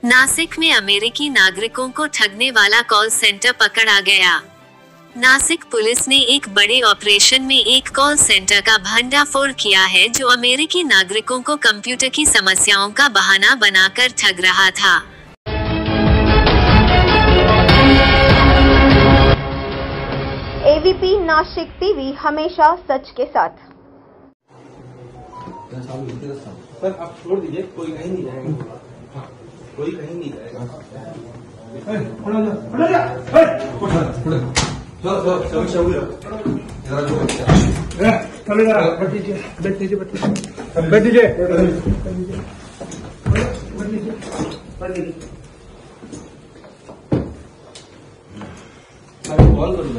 नासिक में अमेरिकी नागरिकों को ठगने वाला कॉल सेंटर पकड़ा गया। नासिक पुलिस ने एक बड़े ऑपरेशन में एक कॉल सेंटर का भंडाफोड़ किया है जो अमेरिकी नागरिकों को कंप्यूटर की समस्याओं का बहाना बनाकर ठग रहा था। एवीपी नासिक टीवी हमेशा सच के साथ। सर आप छोड़ दीजिए, कोई कहीं नहीं जाएगा। हाँ, कोई कहीं नहीं जाएगा। बैठ दीजिए। कॉल करू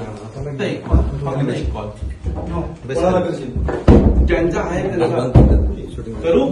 त्यांचा आहे करू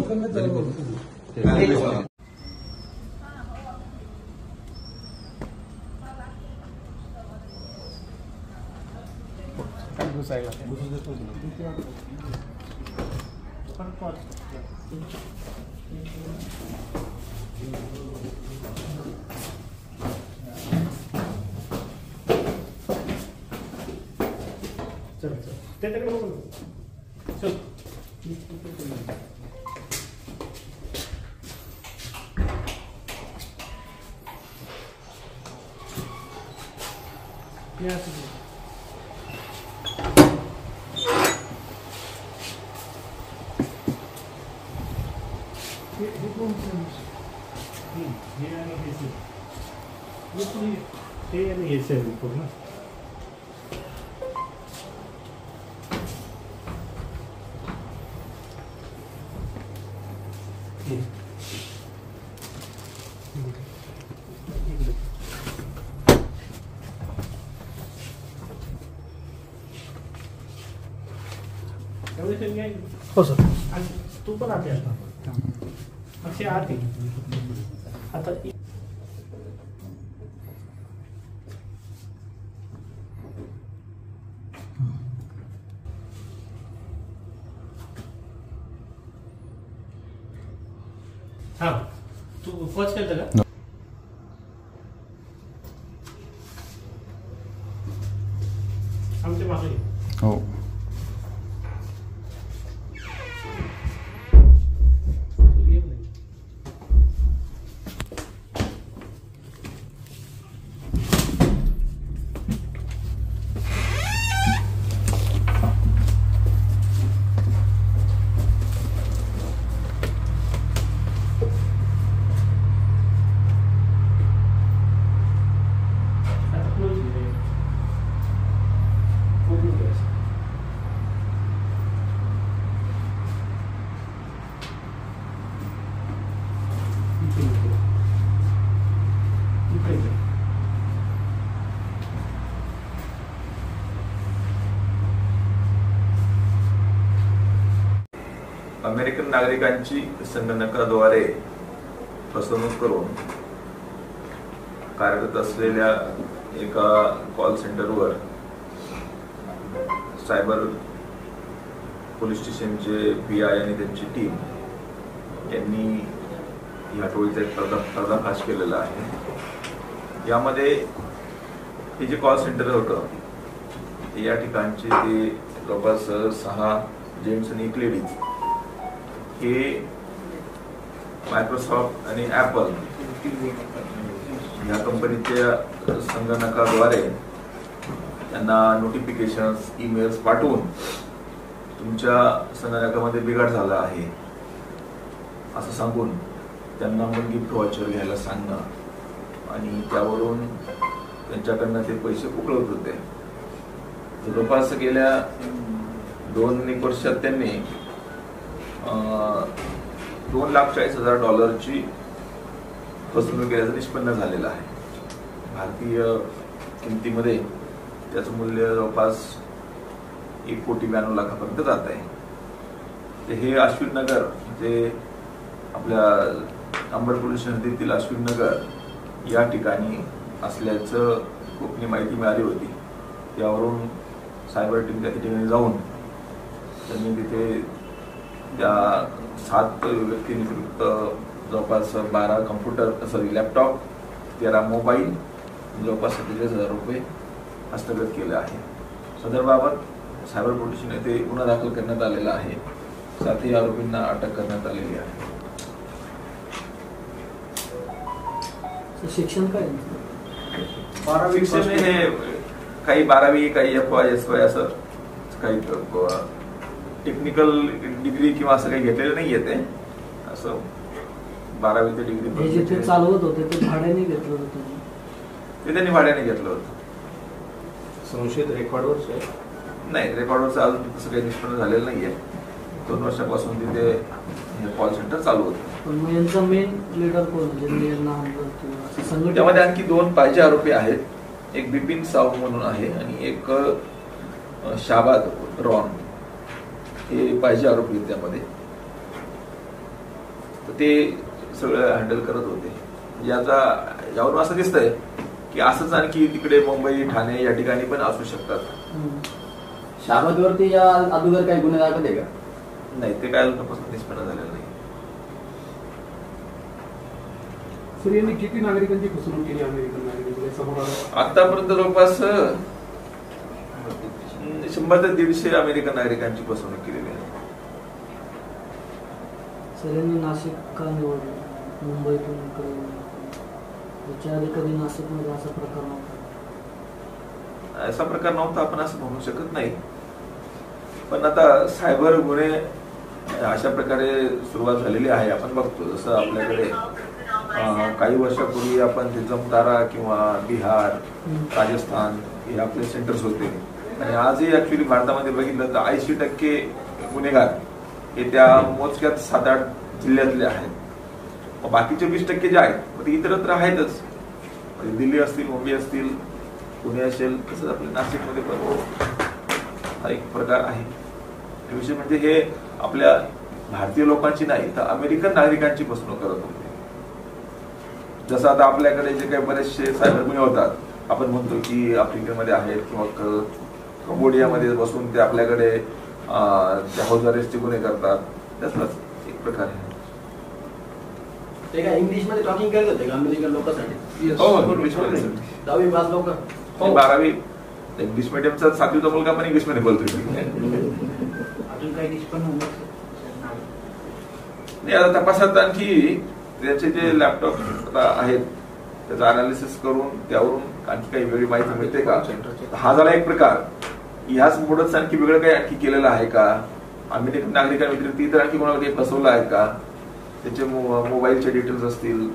हो सर, तू पण आते असे आते आता हा तू पॉज केलं का? आमच्या मागे हो अमेरिकन नागरिकांची संगणकाद्वारे फसवणूक करून कार्यरत असलेल्या एका कॉल सेंटरवर सायबर पोलीस स्टेशनचे पीआय आणि त्यांची टीम यांनी या टोळीचा एक पर्दाफाश केलेला आहे। यामध्ये हे जे कॉल सेंटर होतं या ठिकाणचे ते जवळपास 6 जेंट्स आणि 1 लेडीज हे मायक्रोसॉफ्ट आणि ॲपल या कंपनीच्या संगणकाद्वारे त्यांना नोटिफिकेशन्स ईमेल्स पाठवून तुमच्या संगणकामध्ये बिघाड झाला आहे असं सांगून त्यांना मग गिफ्ट वॉचर घ्यायला सांगणं आणि त्यावरून त्यांच्याकडनं ते पैसे उकळत होते। जवळपास गेल्या 2-1 वर्षात त्यांनी $2,40,000 फसवणूक केल्याचं निष्पन्न झालेलं आहे। भारतीय किमतीमध्ये त्याचं मूल्य जवळपास 1,92,00,000 जात आहे। हे अश्विन नगर जे आपल्या अंबड पोलीस स्टेशनतील अश्विन नगर या ठिकाणी असल्याचं गोपनीय माहिती मिळाली होती। त्यावरून सायबर टीम त्या ठिकाणी जाऊन त्यांनी तिथे त्या 7 व्यक्तींविरुद्ध जवळपास 12 कम्प्युटर लॅपटॉप, 13 मोबाईल, जवळपास 47,000 रुपये हस्तगत केले आहे. सदरबाबत सायबर पोलीस येथे गुन्हा दाखल करण्यात आलेला आहे. 7 आरोपींना अटक करण्यात आलेली आहे. शिक्षण काय? शिक्षण हे काही 12वी, काही FY, SY असं काही टेक्निकल डिग्री किंवा असं काही घेतलेलं नाही येते. असं 12वी ते डिग्री जे चालवत होते ते भाड्याने घेतलं होतं, ते त्यांनी भाड्याने घेतलं होतं. संशयित रेकॉर्डवरच आहे? नाही, रेकॉर्डवरचं अजून तसं काही निष्पन्न झालेलं नाहीये. 2 वर्षापासून तिथे हे कॉल सेंटर चालू होतं. पण मग यांचा मेन लीडर कोण? त्यामध्ये आणखी 2 पाहिजे आरोपी आहेत. एक बिपिन साहू म्हणून आहे आणि एक शाबाद रॉन, हे पाहिजे आरोपी आहेत त्यामध्ये. तर ते सगळं हँडल करत होते. यावरून असं दिसतंय की असंच आणखी तिकडे मुंबई, ठाणे या ठिकाणी पण असू शकतात. शाबादवरती या अगोदर काही गुन्हे दाखल आहे का? नाही, ते काय तपासून निष्पन्न झालेलं नाही. सर, यांनी किती नागरिकांची फसवणूक केली अमेरिकन नागरिकांची समोर आलं? आतापर्यंत जवळपास 100 ते 150 अमेरिकन नागरिकांची फसवणूक केलेली आहे. सर, यांनी नाशिक का निवडलं? मुंबईतून याच्या आधी कधी नाशिकमध्ये असा प्रकार नव्हता? असा प्रकार नव्हता आपण असं म्हणू शकत नाही. पण आता सायबर गुन्हे अशा प्रकारे सुरुवात झालेली आहे. आपण बघतो जसं आपल्याकडे काही वर्षापूर्वी आपण ते जमतारा किंवा बिहार, राजस्थान हे आपले सेंटर्स होते. आणि आजही ऍक्च्युली भारतामध्ये बघितलं तर 80% गुन्हेगार हे त्या मोजक्यात 7-8 जिल्ह्यातले आहेत. बाकीचे 20% जे आहेत ते इतरत्र आहेतच. दिल्ली असतील, मुंबई असतील, पुणे असेल, तसंच आपल्या नाशिकमध्ये पण हा एक प्रकार आहे. विषय म्हणजे हे आपल्या भारतीय लोकांची नाही तर अमेरिकन नागरिकांची फसवणूक करत होते. जसं आता आपल्याकडे जे काही बरेचसे सायबर गुन्हे होतात, आपण म्हणतो की आफ्रिकेमध्ये आहेत किंवा कंबोडियामध्ये बसून ते आपल्याकडे हाऊस अरेस्टचे गुन्हे करतात, त्यातलाच एक प्रकार आहे. ते काय इंग्लिशमध्ये टॉकिंग करत होते का अमेरिकन लोकांसाठी? हो, इंग्लिशमध्ये. 10वी पास लोक, 12वी इंग्लिश मिडियमचा 7वीचा मुलगा पण इंग्लिश मध्ये बोलतोय. अजून काही निष्पन्न नाही, आता तपासात आणखी त्याचे जे लॅपटॉप आहेत त्याचा अनालिसिस करून त्यावरून आणखी काही वेगळी माहिती मिळते का? हा झाला एक प्रकार. ह्याच मोडच आणखी वेगळं काही आणखी केलेलं आहे का? अमेरिकन नागरिकांव्यतिरिक्त इतर आणखी कोणाला काही फसवलं आहे का? त्याचे मोबाईलचे डिटेल्स असतील,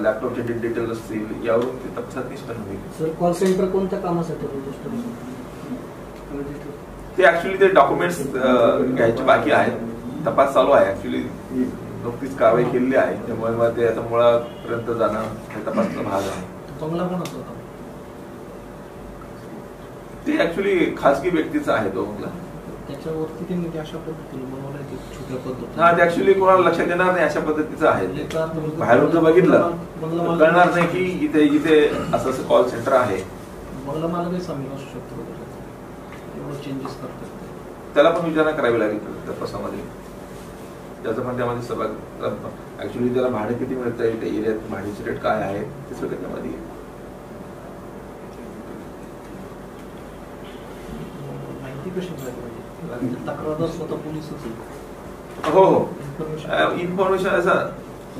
लॅपटॉपचे डिटेल्स असतील, यावरून ते तपासात निष्पन्न होईल. सर, कॉल सेंटर कोणत्या कामासाठी रजिस्टर? ते ऍक्च्युली ते डॉक्युमेंट्स घ्यायचे बाकी आहेत. तपास चालू आहे. ऍक्च्युली नुकतीच कारवाई केलेली आहे. त्यामुळे ते आता मुळापर्यंत जाणं हे तपासचा भाग आहे. बंगला कोणाचा होता? ते ऍक्च्युली खासगी व्यक्तीचा आहे तो बंगला. त्याच्यावरती त्यांनी अशा पद्धतीने बनवलंय की छोट्या पद्धतीने. हा, ते ऍक्च्युली कोणाला लक्षात येणार नाही अशा पद्धतीचं आहे. बाहेरून जर बघितलं तर कळणार नाही की इथे असं कॉल सेंटर आहे. बंगला मालकही सामील असू शकतो, एवढं चेंजेस करतात. त्याला पण विचारणा करावी लागेल तपासामध्ये. त्याचं पण त्यामध्ये सहभाग ऍक्च्युली त्याला भाडे किती मिळतं, त्या एरियात भाड्याचे रेट काय आहे ते सगळं त्यामध्ये. माहिती कशी मिळाली? तक्रारदार स्वतः पोलीसच आहे. हो हो, इन्फॉर्मेशन असं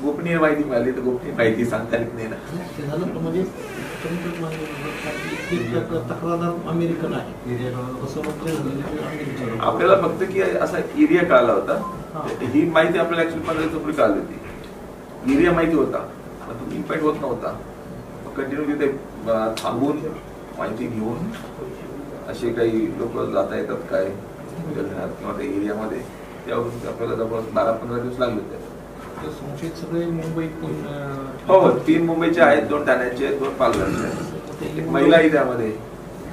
गोपनीय माहिती मिळाली तर गोपनीय माहिती सांगता येत नाही ना. ते झालं म्हणजे तक्रारदार अमेरिकन आहे, आपल्याला फक्त की असा एरिया कळाला होता. ही माहिती आपल्याला ऍक्च्युली 15 दिवसापूर्वी कळाली होती. एरिया माहिती होता, पण इम्पॅक्ट होत नव्हता. कंटिन्यू तिथे थांबून माहिती घेऊन असे काही लोक जाता येतात काय किंवा त्या एरियामध्ये, त्यावरून आपल्याला जवळपास 12-15 दिवस लागले होते. संशयित सगळे मुंबईतून? हो हो, 3 मुंबईचे आहेत, 2 ठाण्याचे, 2 पालघरचे आहेत, एक महिलाही त्यामध्ये.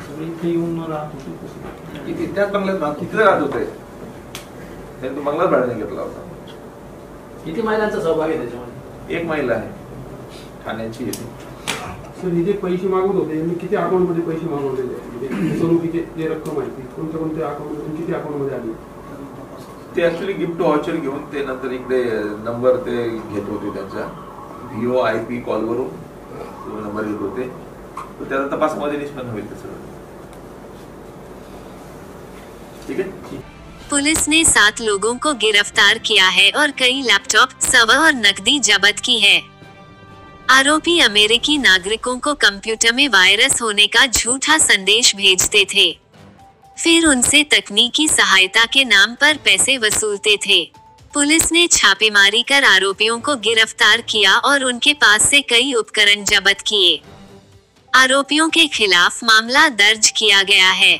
सगळे इथे येऊन राहत होते, त्याच बंगल्यात राहत होते. त्यांनी तो बंगलाच भाड्याने घेतला होता. किती महिलांचा सहभाग आहे त्याच्यामध्ये? 1 महिला आहे, ठाण्याची येते. सर, हे जे पैसे मागवत होते यांनी किती अकाउंट मध्ये पैसे मागवलेले? म्हणजे फसवणुकीचे जे रक्कम आहे ती कोणत्या कोणत्या अकाउंट मधून किती अकाउंट मध्ये आली? ते ऍक्च्युली गिफ्ट व्हाउचर घेऊन ते नंतर इकडे नंबर ते घेत होते त्यांचा VOIP कॉलवरून नंबर घेत होते. तर त्याचा तपासमध्ये निष्पन्न होईल ते सगळं. ठीक है. पुलिस ने 7 लोगों को गिरफ्तार किया है और कई लैपटॉप, सवा और नकदी जब्त की है. आरोपी अमेरिकी नागरिकों को कंप्यूटर में वायरस होने का झूठा संदेश भेजते थे, फिर उनसे तकनीकी सहायता के नाम पर पैसे वसूलते थे. पुलिस ने छापेमारी कर आरोपियों को गिरफ्तार किया और उनके पास से कई उपकरण जब्त किए. आरोपियों के खिलाफ मामला दर्ज किया गया है.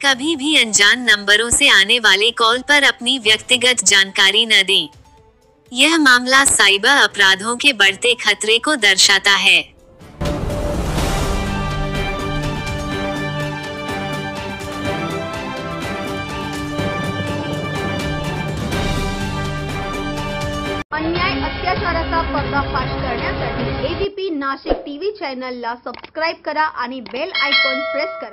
कभी भी अनजान नंबरों से आने वाले कॉल पर अपनी व्यक्तिगत जानकारी न दें. यह मामला साइबर अपराधों के बढ़ते खतरे को दर्शाता है. अन्याय अत्याचाराचा पर्दाफाश करण्यासाठी ABP नाशिक TV चॅनलला सबस्क्राईब करा आणि बेल आयकॉन प्रेस करा.